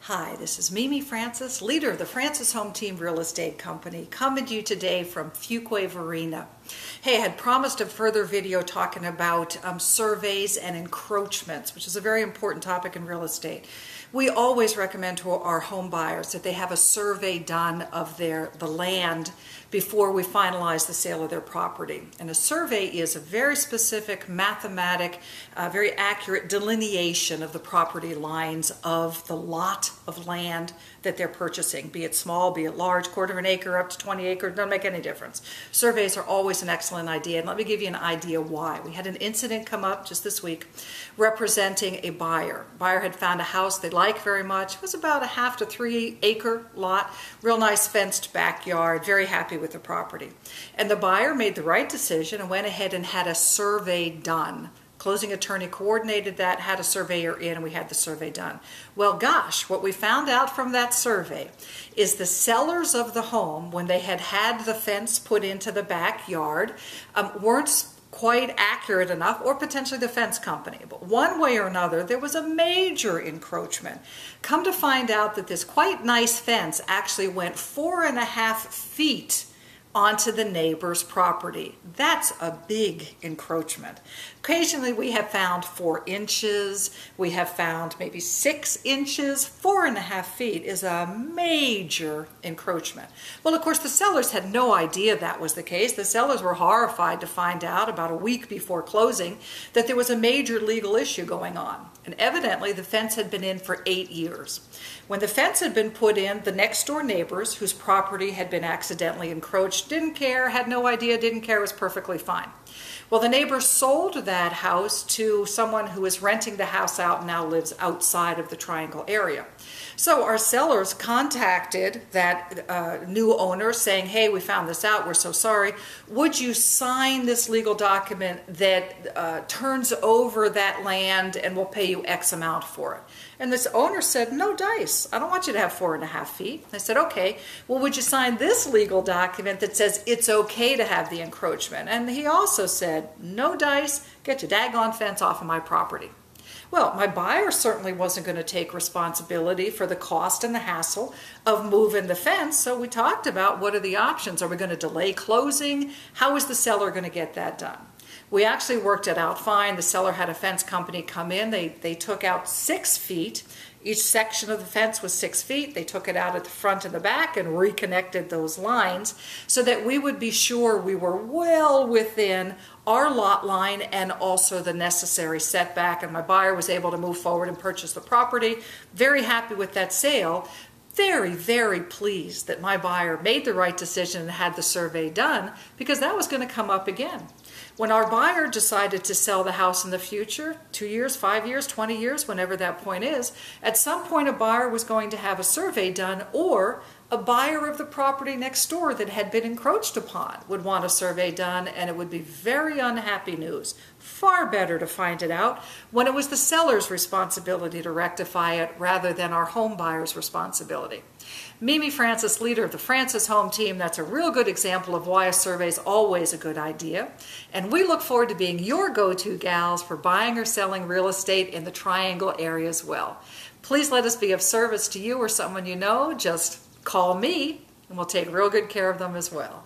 Hi, this is Mimi Francis, leader of the Francis Home Team Real Estate Company, coming to you today from Fuquay, Varina. Hey, I had promised a further video talking about surveys and encroachments, which is a very important topic in real estate. We always recommend to our home buyers that they have a survey done of the land before we finalize the sale of their property. And a survey is a very specific, mathematic, very accurate delineation of the property lines of the lot of land that they're purchasing, be it small, be it large, quarter of an acre up to 20 acres, doesn't make any difference. Surveys are always an excellent idea, and let me give you an idea why. We had an incident come up just this week representing a buyer. Buyer had found a house they liked very much. It was about a 1/2 to 3 acre lot, real nice fenced backyard, very happy with the property. And the buyer made the right decision and went ahead and had a survey done. Closing attorney coordinated that, had a surveyor in, and we had the survey done. Well, gosh, what we found out from that survey is the sellers of the home, when they had the fence put into the backyard, weren't quite accurate enough, or potentially the fence company. But one way or another, there was a major encroachment. Come to find out that this quite nice fence actually went 4.5 feet onto the neighbor's property. That's a big encroachment. Occasionally we have found 4 inches, we have found maybe 6 inches. 4.5 feet is a major encroachment. Well, of course, the sellers had no idea that was the case. The sellers were horrified to find out about a week before closing that there was a major legal issue going on. And evidently the fence had been in for 8 years. When the fence had been put in, the next door neighbors whose property had been accidentally encroached didn't care, had no idea, didn't care, was perfectly fine. Well, the neighbor sold that house to someone who is renting the house out and now lives outside of the Triangle area. So our sellers contacted that new owner saying, hey, we found this out, we're so sorry. Would you sign this legal document that turns over that land and we'll pay you X amount for it? And this owner said, no dice. I don't want you to have 4.5 feet. I said, okay, well, would you sign this legal document that says it's okay to have the encroachment? And he also said, no dice, get your daggone fence off of my property. Well, my buyer certainly wasn't going to take responsibility for the cost and the hassle of moving the fence, so we talked about what are the options. Are we going to delay closing? How is the seller going to get that done? We actually worked it out fine. The seller had a fence company come in. They took out 6 feet. Each section of the fence was 6 feet. They took it out at the front and the back and reconnected those lines so that we would be sure we were well within our lot line and also the necessary setback. And my buyer was able to move forward and purchase the property. Very happy with that sale. Very, very pleased that my buyer made the right decision and had the survey done, because that was going to come up again. When our buyer decided to sell the house in the future, 2 years, 5 years, 20 years, whenever that point is, at some point a buyer was going to have a survey done, or a buyer of the property next door that had been encroached upon would want a survey done, and it would be very unhappy news. Far better to find it out when it was the seller's responsibility to rectify it rather than our home buyer's responsibility. Mimi Francis, leader of the Francis Home Team, that's a real good example of why a survey is always a good idea. And we look forward to being your go-to gals for buying or selling real estate in the Triangle area as well. Please let us be of service to you or someone you know. Just call me and we'll take real good care of them as well.